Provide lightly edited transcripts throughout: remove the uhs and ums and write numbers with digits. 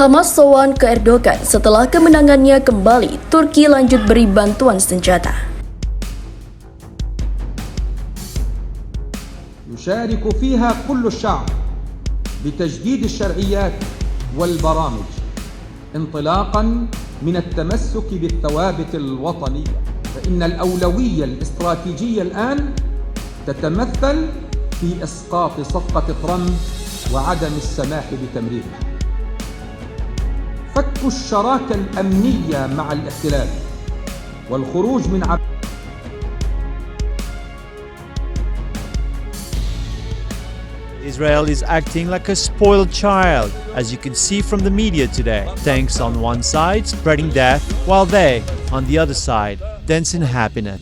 Hamas sowan ke Erdogan setelah kemenangannya kembali, Turki lanjut beri bantuan senjata. يشارك فيها كل الشعب بتجديد الشرعيات والبرامج انطلاقا من التمسك بالثوابت الوطنية، فإن الأولوية الاستراتيجية الآن تتمثل في إسقاط صفقة ترامب وعدم السماح بتمريرها. فك الشراكة الأمنية مع الاحتلال والخروج من Israel is acting like a spoiled child, as you can see from the media today. Tanks on one side spreading death, while they, on the other side, dance in happiness.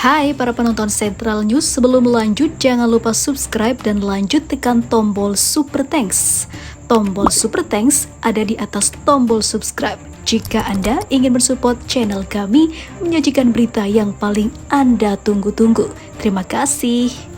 Hai para penonton Central News, sebelum lanjut jangan lupa subscribe dan lanjut tekan tombol Super Thanks. Tombol Super Thanks ada di atas tombol subscribe. Jika Anda ingin mensupport channel kami menyajikan berita yang paling Anda tunggu-tunggu. Terima kasih.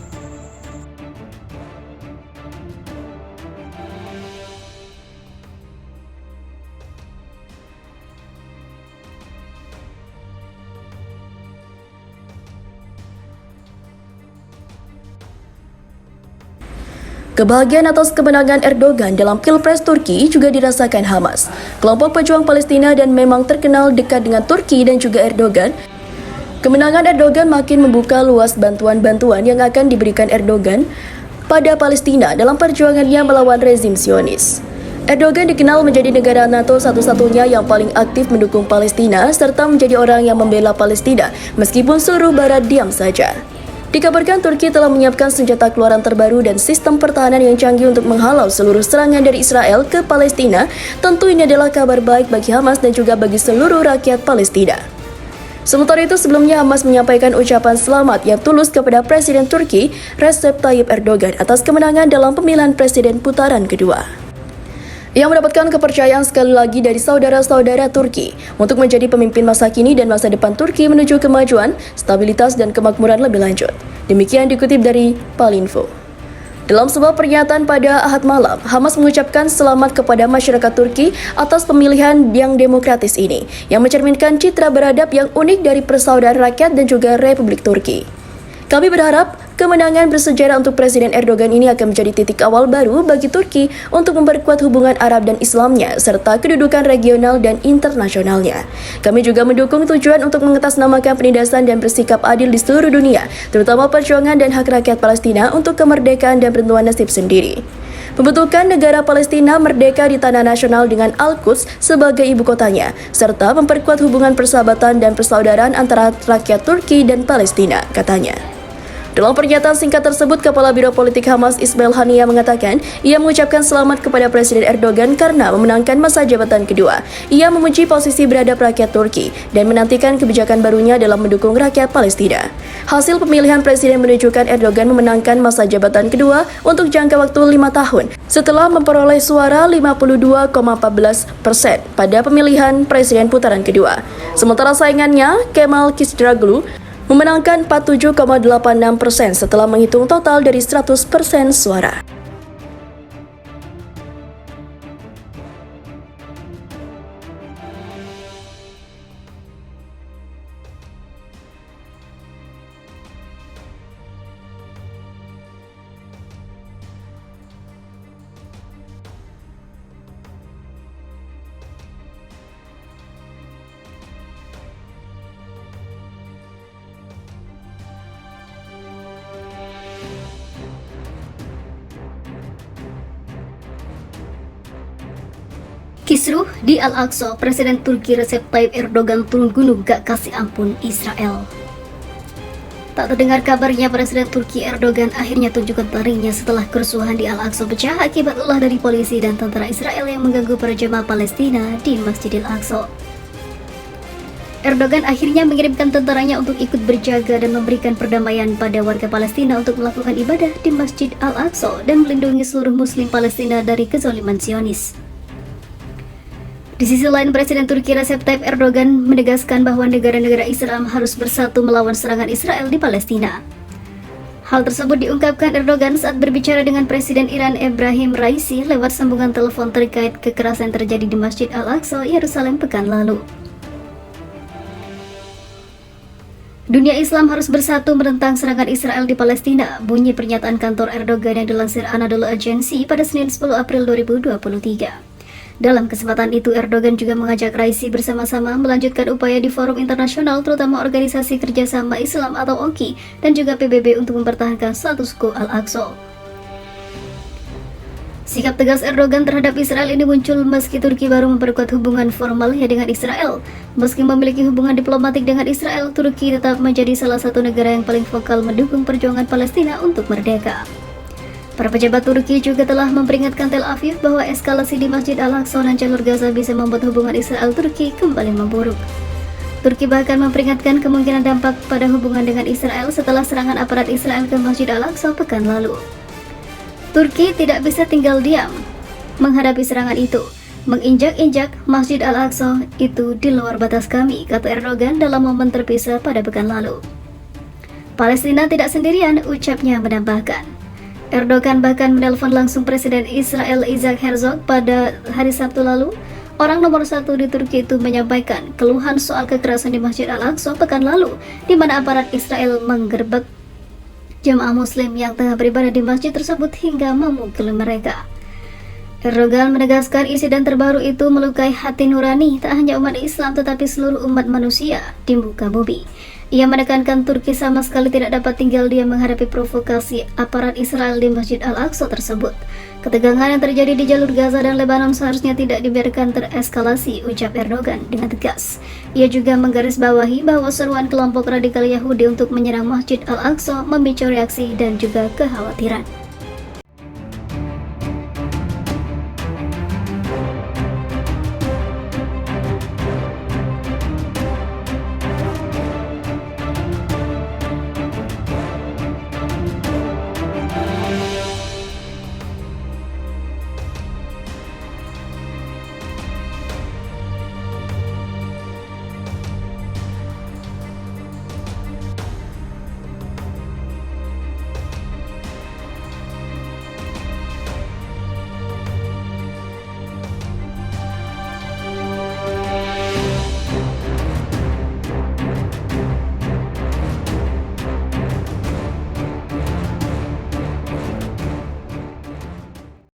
Kebahagiaan atas kemenangan Erdogan dalam Pilpres Turki juga dirasakan Hamas. Kelompok pejuang Palestina dan memang terkenal dekat dengan Turki dan juga Erdogan. Kemenangan Erdogan makin membuka luas bantuan-bantuan yang akan diberikan Erdogan pada Palestina dalam perjuangannya melawan rezim Zionis. Erdogan dikenal menjadi negara NATO satu-satunya yang paling aktif mendukung Palestina serta menjadi orang yang membela Palestina meskipun seluruh barat diam saja. Dikabarkan Turki telah menyiapkan senjata keluaran terbaru dan sistem pertahanan yang canggih untuk menghalau seluruh serangan dari Israel ke Palestina. Tentu ini adalah kabar baik bagi Hamas dan juga bagi seluruh rakyat Palestina. Sementara itu sebelumnya Hamas menyampaikan ucapan selamat yang tulus kepada Presiden Turki Recep Tayyip Erdogan atas kemenangan dalam pemilihan presiden putaran kedua. Ia mendapatkan kepercayaan sekali lagi dari saudara-saudara Turki untuk menjadi pemimpin masa kini dan masa depan Turki menuju kemajuan, stabilitas dan kemakmuran lebih lanjut. Demikian dikutip dari Palinfo. Dalam sebuah pernyataan pada Ahad malam, Hamas mengucapkan selamat kepada masyarakat Turki atas pemilihan yang demokratis ini, yang mencerminkan citra beradab yang unik dari persaudaraan rakyat dan juga Republik Turki. Kami berharap kemenangan bersejarah untuk Presiden Erdogan ini akan menjadi titik awal baru bagi Turki untuk memperkuat hubungan Arab dan Islamnya serta kedudukan regional dan internasionalnya. Kami juga mendukung tujuan untuk mengatasnamakan penindasan dan bersikap adil di seluruh dunia, terutama perjuangan dan hak rakyat Palestina untuk kemerdekaan dan penentuan nasib sendiri. Pembentukan negara Palestina merdeka di tanah nasional dengan Al-Quds sebagai ibu kotanya, serta memperkuat hubungan persahabatan dan persaudaraan antara rakyat Turki dan Palestina, katanya. Dalam pernyataan singkat tersebut, Kepala Biro Politik Hamas Ismail Haniyeh mengatakan ia mengucapkan selamat kepada Presiden Erdogan karena memenangkan masa jabatan kedua. Ia memuji posisi beradab rakyat Turki dan menantikan kebijakan barunya dalam mendukung rakyat Palestina. Hasil pemilihan presiden menunjukkan Erdogan memenangkan masa jabatan kedua untuk jangka waktu 5 tahun setelah memperoleh suara 52,14% pada pemilihan presiden putaran kedua. Sementara saingannya, Kemal Kılıçdaroğlu, memenangkan 47,86% setelah menghitung total dari 100% suara. Kisruh di Al-Aqsa, Presiden Turki Recep Tayyip Erdogan turun gunung gak kasih ampun Israel. Tak terdengar kabarnya Presiden Turki Erdogan akhirnya tunjukkan taringnya setelah kerusuhan di Al-Aqsa pecah akibat ulah dari polisi dan tentara Israel yang mengganggu para jemaah Palestina di Masjidil Aqsa. Erdogan akhirnya mengirimkan tentaranya untuk ikut berjaga dan memberikan perdamaian pada warga Palestina untuk melakukan ibadah di Masjid Al-Aqsa dan melindungi seluruh muslim Palestina dari kezaliman Zionis. Di sisi lain, Presiden Turki Recep Tayyip Erdogan menegaskan bahwa negara-negara Islam harus bersatu melawan serangan Israel di Palestina. Hal tersebut diungkapkan Erdogan saat berbicara dengan Presiden Iran Ebrahim Raisi lewat sambungan telepon terkait kekerasan terjadi di Masjid Al-Aqsa, Yerusalem pekan lalu. Dunia Islam harus bersatu menentang serangan Israel di Palestina, bunyi pernyataan kantor Erdogan yang dilansir Anadolu Agency pada Senin 10 April 2023. Dalam kesempatan itu, Erdogan juga mengajak Raisi bersama-sama melanjutkan upaya di forum internasional, terutama Organisasi Kerjasama Islam atau OKI, dan juga PBB untuk mempertahankan status quo Al-Aqsa. Sikap tegas Erdogan terhadap Israel ini muncul meski Turki baru memperkuat hubungan formalnya dengan Israel. Meski memiliki hubungan diplomatik dengan Israel, Turki tetap menjadi salah satu negara yang paling vokal mendukung perjuangan Palestina untuk merdeka. Para pejabat Turki juga telah memperingatkan Tel Aviv bahwa eskalasi di Masjid Al-Aqsa dan jalur Gaza bisa membuat hubungan Israel-Turki kembali memburuk. Turki bahkan memperingatkan kemungkinan dampak pada hubungan dengan Israel setelah serangan aparat Israel ke Masjid Al-Aqsa pekan lalu. Turki tidak bisa tinggal diam menghadapi serangan itu. Menginjak-injak Masjid Al-Aqsa itu di luar batas kami, kata Erdogan dalam momen terpisah pada pekan lalu. Palestina tidak sendirian, ucapnya menambahkan. Erdogan bahkan menelpon langsung Presiden Israel Isaac Herzog pada hari Sabtu lalu. Orang nomor satu di Turki itu menyampaikan keluhan soal kekerasan di Masjid Al-Aqsa pekan lalu, di mana aparat Israel menggerbek jemaah Muslim yang tengah beribadah di masjid tersebut hingga memukul mereka. Erdogan menegaskan insiden terbaru itu melukai hati nurani tak hanya umat Islam tetapi seluruh umat manusia di muka bumi. Ia menekankan Turki sama sekali tidak dapat tinggal diam menghadapi provokasi aparat Israel di Masjid Al-Aqsa tersebut. Ketegangan yang terjadi di jalur Gaza dan Lebanon seharusnya tidak dibiarkan tereskalasi, ucap Erdogan dengan tegas. Ia juga menggarisbawahi bahwa seruan kelompok radikal Yahudi untuk menyerang Masjid Al-Aqsa memicu reaksi dan juga kekhawatiran.